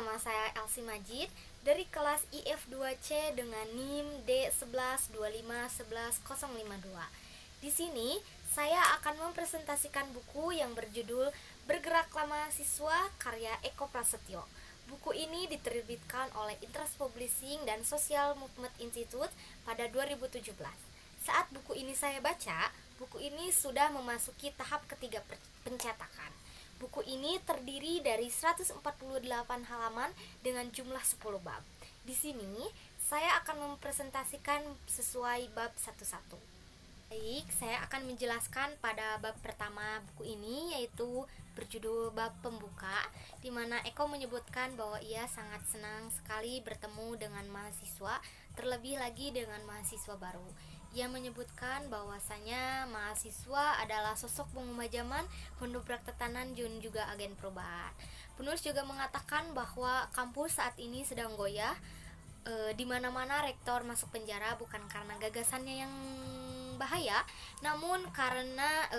nama saya Elsie Majid dari kelas IF2C dengan NIM D1125111052. Di sini saya akan mempresentasikan buku yang berjudul Bergeraklah Mahasiswa karya Eko Prasetyo. Buku ini diterbitkan oleh Interest Publishing dan Social Movement Institute pada 2017. Saat buku ini saya baca, buku ini sudah memasuki tahap ketiga pencetakan. Buku ini terdiri dari 148 halaman dengan jumlah 10 bab. Di sini, saya akan mempresentasikan sesuai bab satu-satu. Baik, saya akan menjelaskan pada bab pertama buku ini, yaitu berjudul bab pembuka, di mana Eko menyebutkan bahwa ia sangat senang sekali bertemu dengan mahasiswa, terlebih lagi dengan mahasiswa baru. Ia menyebutkan bahwasanya mahasiswa adalah sosok pengubah zaman, pendobrak tatanan, dan juga agen perubahan. Penulis juga mengatakan bahwa kampus saat ini sedang goyah, di mana-mana rektor masuk penjara bukan karena gagasannya yang bahaya, namun karena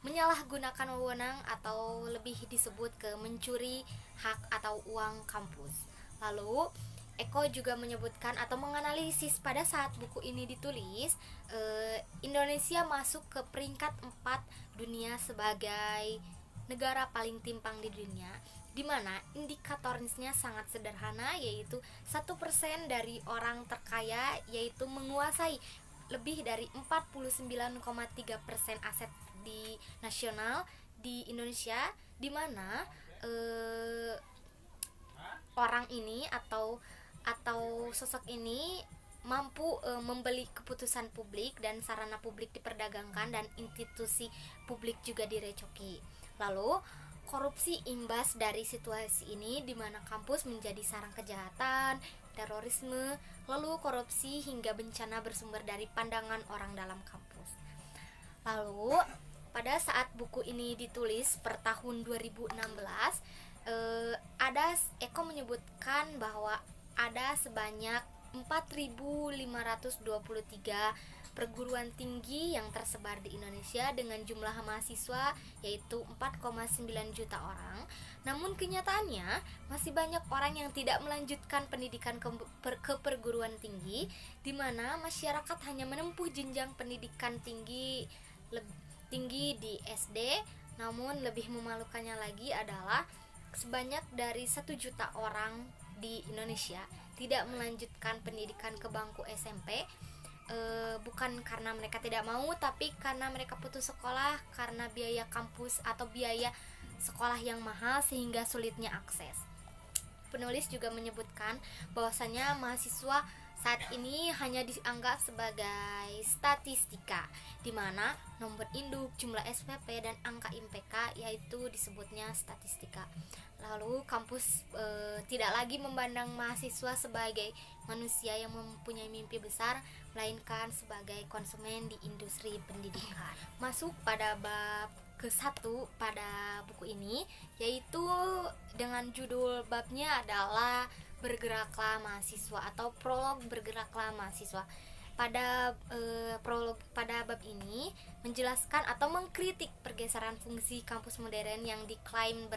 menyalahgunakan wewenang atau lebih disebut ke mencuri hak atau uang kampus. Lalu Eko juga menyebutkan atau menganalisis pada saat buku ini ditulis, Indonesia masuk ke peringkat 4 dunia sebagai negara paling timpang di dunia, di mana indikatornya sangat sederhana, yaitu 1% dari orang terkaya yaitu menguasai lebih dari 49,3% aset di nasional di Indonesia, di mana orang ini atau sosok ini mampu membeli keputusan publik dan sarana publik diperdagangkan dan institusi publik juga direcoki. Lalu korupsi imbas dari situasi ini, di mana kampus menjadi sarang kejahatan, terorisme, lalu korupsi hingga bencana bersumber dari pandangan orang dalam kampus. Lalu pada saat buku ini ditulis per tahun 2016, Eko menyebutkan bahwa ada sebanyak 4.523 perguruan tinggi yang tersebar di Indonesia dengan jumlah mahasiswa yaitu 4,9 juta orang. Namun kenyataannya masih banyak orang yang tidak melanjutkan pendidikan ke perguruan tinggi, di mana masyarakat hanya menempuh jenjang pendidikan tinggi di SD. Namun lebih memalukannya lagi adalah sebanyak dari 1 juta orang di Indonesia tidak melanjutkan pendidikan ke bangku SMP, bukan karena mereka tidak mau, tapi karena mereka putus sekolah karena biaya kampus atau biaya sekolah yang mahal sehingga sulitnya akses. Penulis juga menyebutkan bahwasanya mahasiswa saat ini hanya dianggap sebagai statistika, di mana nomor induk, jumlah SPP, dan angka IPK yaitu disebutnya statistika. Lalu kampus tidak lagi memandang mahasiswa sebagai manusia yang mempunyai mimpi besar, melainkan sebagai konsumen di industri pendidikan. Masuk pada bab ke-1 pada buku ini, yaitu dengan judul babnya adalah Bergeraklah Mahasiswa atau prolog Bergeraklah Mahasiswa. Pada pada bab ini menjelaskan atau mengkritik pergeseran fungsi kampus modern yang diklaim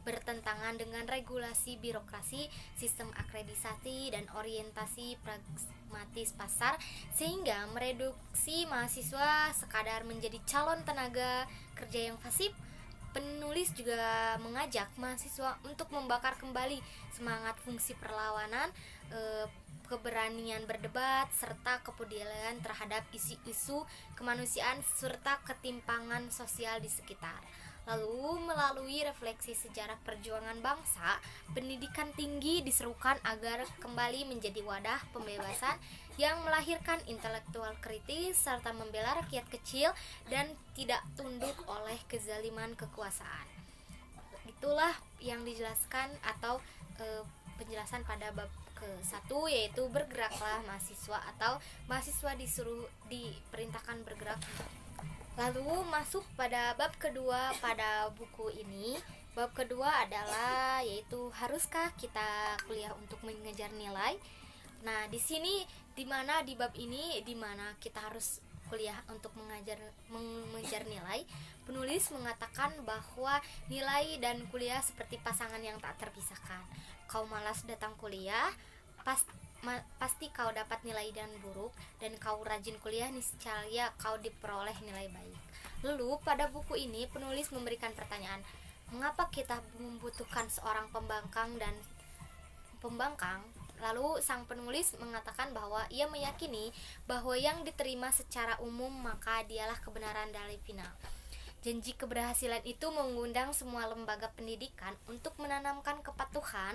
bertentangan dengan regulasi birokrasi, sistem akreditasi, dan orientasi pragmatis pasar, sehingga mereduksi mahasiswa sekadar menjadi calon tenaga kerja yang pasif. Penulis juga mengajak mahasiswa untuk membakar kembali semangat fungsi perlawanan, keberanian berdebat, serta kepedulian terhadap isu-isu kemanusiaan serta ketimpangan sosial di sekitar. Lalu melalui refleksi sejarah perjuangan bangsa, pendidikan tinggi diserukan agar kembali menjadi wadah pembebasan yang melahirkan intelektual kritis serta membela rakyat kecil dan tidak tunduk oleh kezaliman kekuasaan. Itulah yang dijelaskan atau penjelasan pada bab ke-1, yaitu Bergeraklah Mahasiswa atau mahasiswa diperintahkan bergerak. Lalu masuk pada bab kedua pada buku ini. Bab kedua adalah yaitu haruskah kita kuliah untuk mengejar nilai. Nah, di sini di bab ini kita harus kuliah untuk mengejar nilai, penulis mengatakan bahwa nilai dan kuliah seperti pasangan yang tak terpisahkan. Kau malas datang kuliah, pasti kau dapat nilai dan buruk, dan kau rajin kuliah niscaya kau diperoleh nilai baik. Lalu pada buku ini penulis memberikan pertanyaan, mengapa kita membutuhkan seorang pembangkang dan pembangkang? Lalu sang penulis mengatakan bahwa ia meyakini bahwa yang diterima secara umum maka dialah kebenaran dari final. Janji keberhasilan itu mengundang semua lembaga pendidikan untuk menanamkan kepatuhan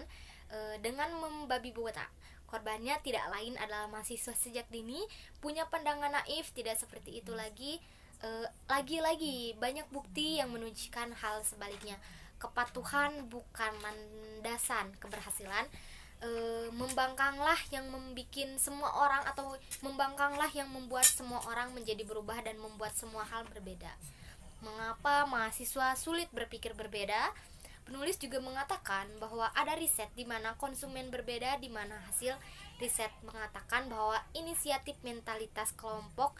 dengan membabi buta. Korbannya tidak lain adalah mahasiswa sejak dini punya pandangan naif, tidak seperti itu lagi. Lagi-lagi banyak bukti yang menunjukkan hal sebaliknya. Kepatuhan bukan landasan keberhasilan. Membangkanglah yang membuat semua orang atau membangkanglah yang membuat semua orang menjadi berubah dan membuat semua hal berbeda. Mengapa mahasiswa sulit berpikir berbeda? Penulis juga mengatakan bahwa ada riset di mana konsumen berbeda, di mana hasil riset mengatakan bahwa inisiatif mentalitas kelompok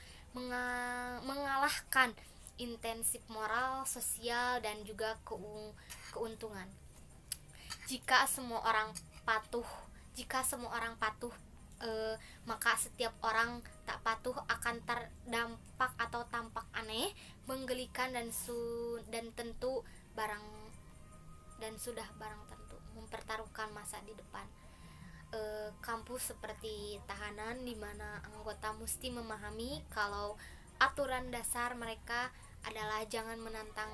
mengalahkan intensif moral, sosial, dan juga keuntungan. Jika semua orang patuh, maka setiap orang tak patuh akan terdampak atau tampak aneh, menggelikan dan sudah barang tentu mempertaruhkan masa di depan. Kampus seperti tahanan di mana anggota mesti memahami kalau aturan dasar mereka adalah jangan menantang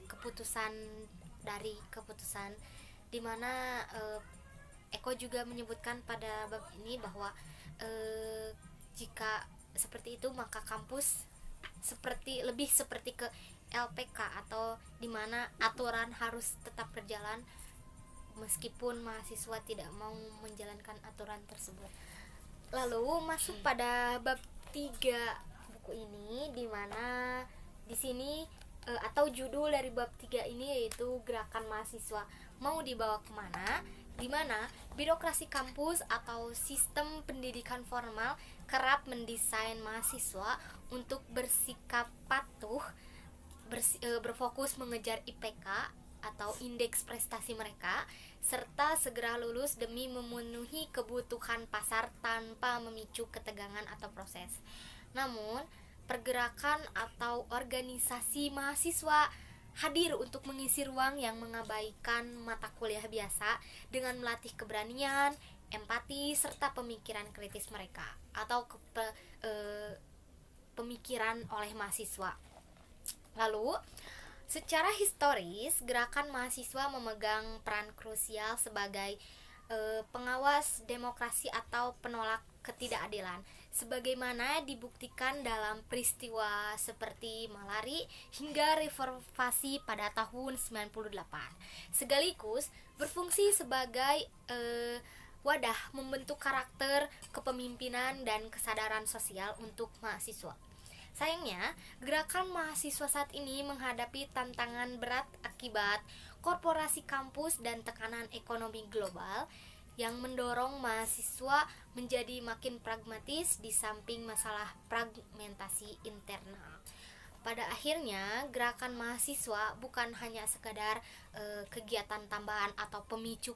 keputusan dari keputusan, di mana Eko juga menyebutkan pada bab ini bahwa jika seperti itu maka kampus lebih seperti ke LPK atau di mana aturan harus tetap berjalan meskipun mahasiswa tidak mau menjalankan aturan tersebut. Lalu masuk pada bab 3 buku ini, di mana di sini atau judul dari bab 3 ini yaitu gerakan mahasiswa mau dibawa kemana, di mana birokrasi kampus atau sistem pendidikan formal kerap mendesain mahasiswa untuk bersikap patuh, berfokus mengejar IPK atau indeks prestasi mereka, serta segera lulus demi memenuhi kebutuhan pasar tanpa memicu ketegangan atau proses. Namun, pergerakan atau organisasi mahasiswa hadir untuk mengisi ruang yang mengabaikan mata kuliah biasa dengan melatih keberanian, empati, serta pemikiran kritis mereka atau pemikiran oleh mahasiswa. Lalu, secara historis, gerakan mahasiswa memegang peran krusial sebagai pengawas demokrasi atau penolak ketidakadilan, sebagaimana dibuktikan dalam peristiwa seperti Malari hingga reformasi pada tahun 98. Sekaligus berfungsi sebagai wadah membentuk karakter, kepemimpinan, dan kesadaran sosial untuk mahasiswa. Sayangnya, gerakan mahasiswa saat ini menghadapi tantangan berat akibat korporasi kampus dan tekanan ekonomi global yang mendorong mahasiswa menjadi makin pragmatis di samping masalah fragmentasi internal. Pada akhirnya, gerakan mahasiswa bukan hanya sekadar kegiatan tambahan atau pemicu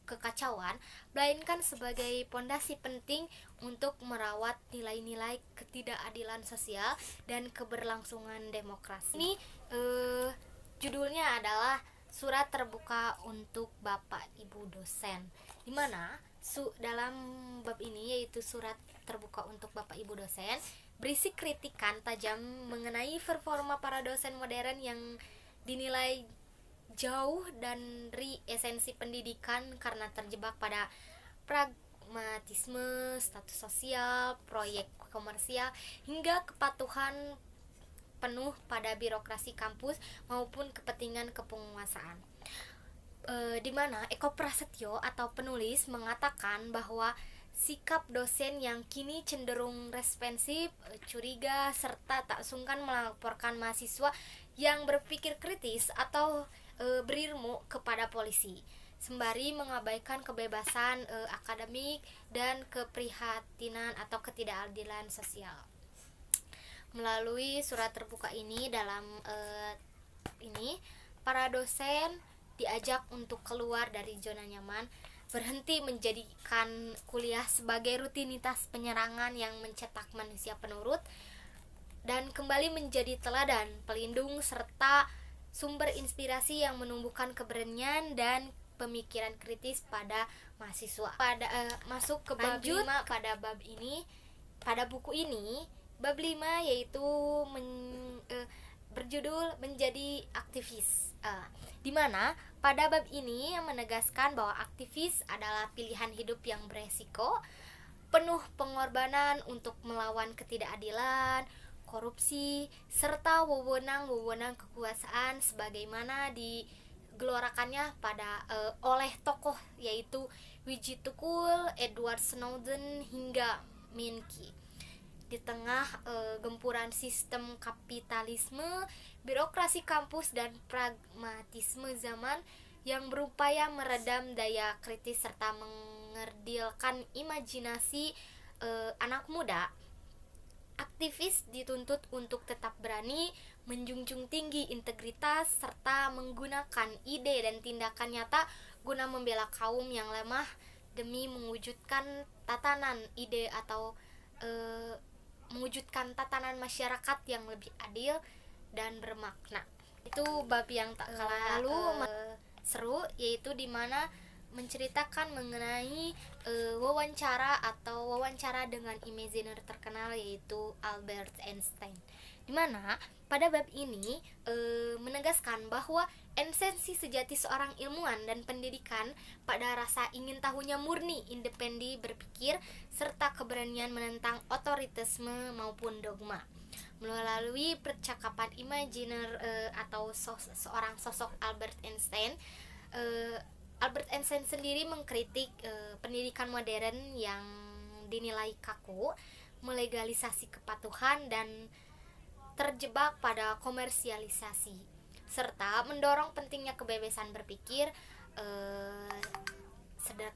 kekacauan, melainkan sebagai pondasi penting untuk merawat nilai-nilai ketidakadilan sosial dan keberlangsungan demokrasi. Ini judulnya adalah Surat Terbuka untuk Bapak Ibu Dosen, di mana dalam bab ini yaitu surat terbuka untuk Bapak Ibu dosen berisi kritikan tajam mengenai performa para dosen modern yang dinilai jauh dari esensi pendidikan karena terjebak pada pragmatisme, status sosial, proyek komersial, hingga kepatuhan penuh pada birokrasi kampus maupun kepentingan kepenguasaan. Di mana Eko Prasetyo atau penulis mengatakan bahwa sikap dosen yang kini cenderung respensif, curiga, serta tak sungkan melaporkan mahasiswa yang berpikir kritis atau berilmu kepada polisi, sembari mengabaikan kebebasan akademik dan keprihatinan atau ketidakadilan sosial. Melalui surat terbuka ini ini para dosen diajak untuk keluar dari zona nyaman, berhenti menjadikan kuliah sebagai rutinitas penyerangan yang mencetak manusia penurut, dan kembali menjadi teladan, pelindung, serta sumber inspirasi yang menumbuhkan keberanian dan pemikiran kritis pada mahasiswa. Masuk ke bab 5 pada bab ini. Pada buku ini, bab 5 yaitu berjudul Menjadi Aktivis. Di mana pada bab ini menegaskan bahwa aktivis adalah pilihan hidup yang beresiko, penuh pengorbanan untuk melawan ketidakadilan, korupsi, serta wewenang-wewenang kekuasaan sebagaimana digelorakannya oleh tokoh yaitu Wiji Tukul, Edward Snowden hingga Minky. Di tengah gempuran sistem kapitalisme, birokrasi kampus dan pragmatisme zaman yang berupaya meredam daya kritis serta mengerdilkan imajinasi anak muda, aktivis dituntut untuk tetap berani, menjunjung tinggi integritas, serta menggunakan ide dan tindakan nyata guna membela kaum yang lemah demi mewujudkan tatanan mewujudkan tatanan masyarakat yang lebih adil dan bermakna. Itu bab yang tak kalah seru, yaitu dimana menceritakan mengenai wawancara dengan imaginer terkenal yaitu Albert Einstein. Dimana pada bab ini menegaskan bahwa esensi sejati seorang ilmuwan dan pendidikan pada rasa ingin tahunya murni, independen berpikir, serta keberanian menentang otoritarisme maupun dogma. Melalui percakapan imajiner atau seorang sosok Albert Einstein, Albert Einstein sendiri mengkritik pendidikan modern yang dinilai kaku, melegalisasi kepatuhan dan terjebak pada komersialisasi, serta mendorong pentingnya kebebasan berpikir,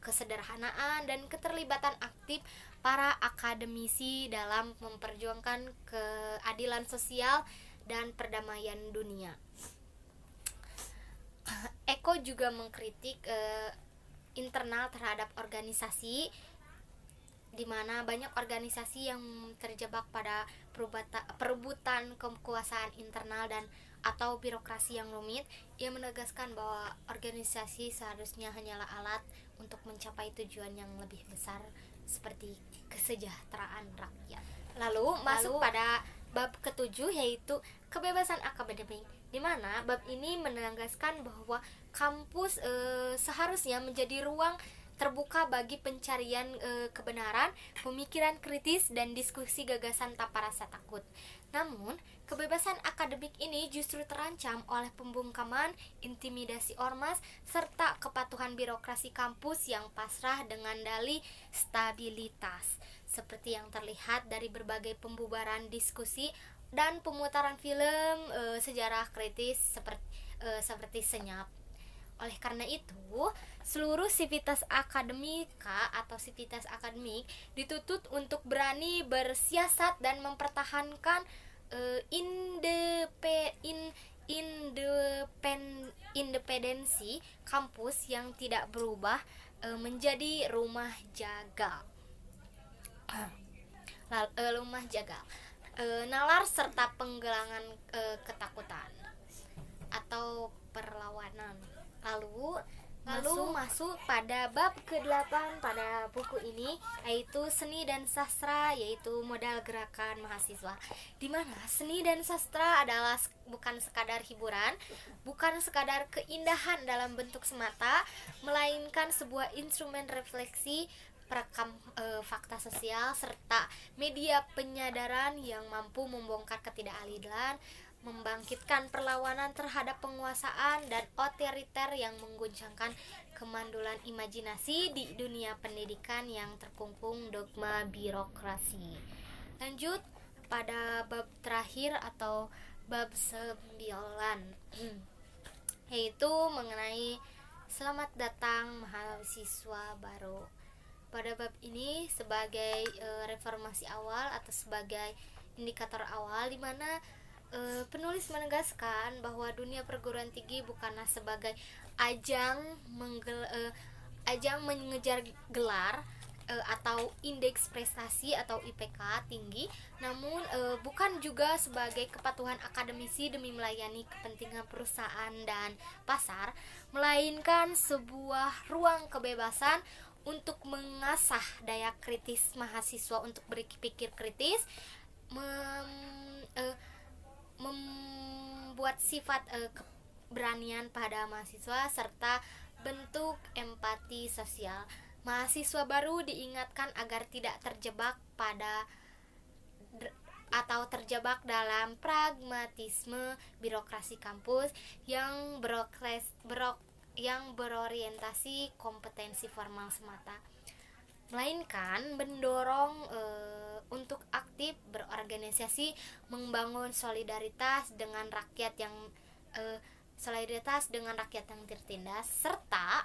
kesederhanaan dan keterlibatan aktif para akademisi dalam memperjuangkan keadilan sosial dan perdamaian dunia. Eko juga mengkritik internal terhadap organisasi, di mana banyak organisasi yang terjebak pada perebutan kekuasaan internal dan atau birokrasi yang rumit. Ia menegaskan bahwa organisasi seharusnya hanyalah alat untuk mencapai tujuan yang lebih besar seperti kesejahteraan rakyat. Lalu masuk pada bab ketujuh yaitu kebebasan akademik, di mana bab ini menegaskan bahwa kampus seharusnya menjadi ruang terbuka bagi pencarian kebenaran, pemikiran kritis, dan diskusi gagasan tanpa rasa takut. Namun, kebebasan akademik ini justru terancam oleh pembungkaman, intimidasi ormas, serta kepatuhan birokrasi kampus yang pasrah dengan dalih stabilitas, seperti yang terlihat dari berbagai pembubaran diskusi dan pemutaran film sejarah kritis seperti Senyap. Oleh karena itu, seluruh sivitas akademika atau sivitas akademik dituntut untuk berani bersiasat dan mempertahankan independensi kampus yang tidak berubah menjadi rumah jagal. Nalar serta penggelangan ketakutan atau perlawanan. Lalu masuk pada bab ke-8 pada buku ini, yaitu seni dan sastra, yaitu modal gerakan mahasiswa. Di mana seni dan sastra adalah bukan sekadar hiburan, bukan sekadar keindahan dalam bentuk semata, melainkan sebuah instrumen refleksi, perekam fakta sosial, serta media penyadaran yang mampu membongkar ketidakadilan, membangkitkan perlawanan terhadap penguasaan dan otoriter yang mengguncangkan kemandulan imajinasi di dunia pendidikan yang terkungkung dogma birokrasi. Lanjut pada bab terakhir atau bab 9, yaitu mengenai selamat datang mahasiswa baru. Pada bab ini sebagai reformasi awal atau sebagai indikator awal, di mana penulis menegaskan bahwa dunia perguruan tinggi bukanlah sebagai ajang mengejar gelar atau indeks prestasi atau IPK tinggi, namun bukan juga sebagai kepatuhan akademisi demi melayani kepentingan perusahaan dan pasar, melainkan sebuah ruang kebebasan untuk mengasah daya kritis mahasiswa untuk berpikir kritis, membuat sifat keberanian pada mahasiswa, serta bentuk empati sosial. Mahasiswa baru diingatkan agar tidak terjebak dalam pragmatisme birokrasi kampus yang berorientasi kompetensi formal semata, melainkan mendorong untuk aktif berorganisasi, membangun solidaritas dengan rakyat yang tertindas, serta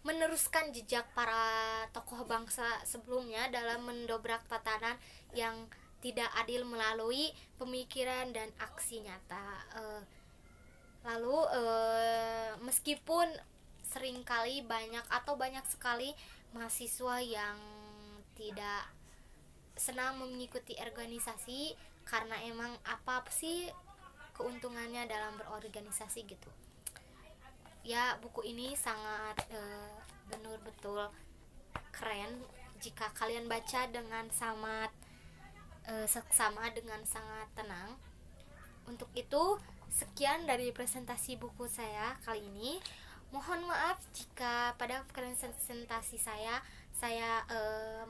meneruskan jejak para tokoh bangsa sebelumnya dalam mendobrak tatanan yang tidak adil melalui pemikiran dan aksi nyata. Meskipun seringkali banyak sekali mahasiswa yang tidak senang mengikuti organisasi karena emang apa sih keuntungannya dalam berorganisasi gitu. Ya, buku ini sangat betul-betul keren jika kalian baca dengan seksama dengan sangat tenang. Untuk itu, sekian dari presentasi buku saya kali ini. Mohon maaf jika pada presentasi saya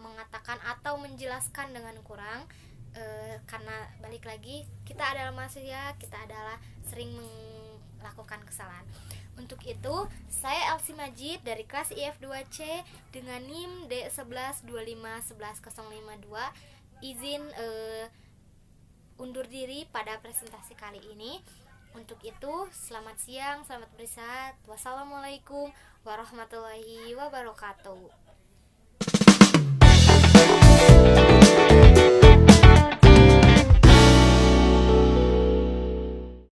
mengatakan atau menjelaskan dengan kurang, karena balik lagi kita adalah manusia, kita adalah sering melakukan kesalahan. Untuk itu, saya Elsie Majid dari kelas IF2C dengan NIM D11251152 izin undur diri pada presentasi kali ini. Untuk itu, selamat siang, selamat beristirahat. Wassalamualaikum warahmatullahi wabarakatuh.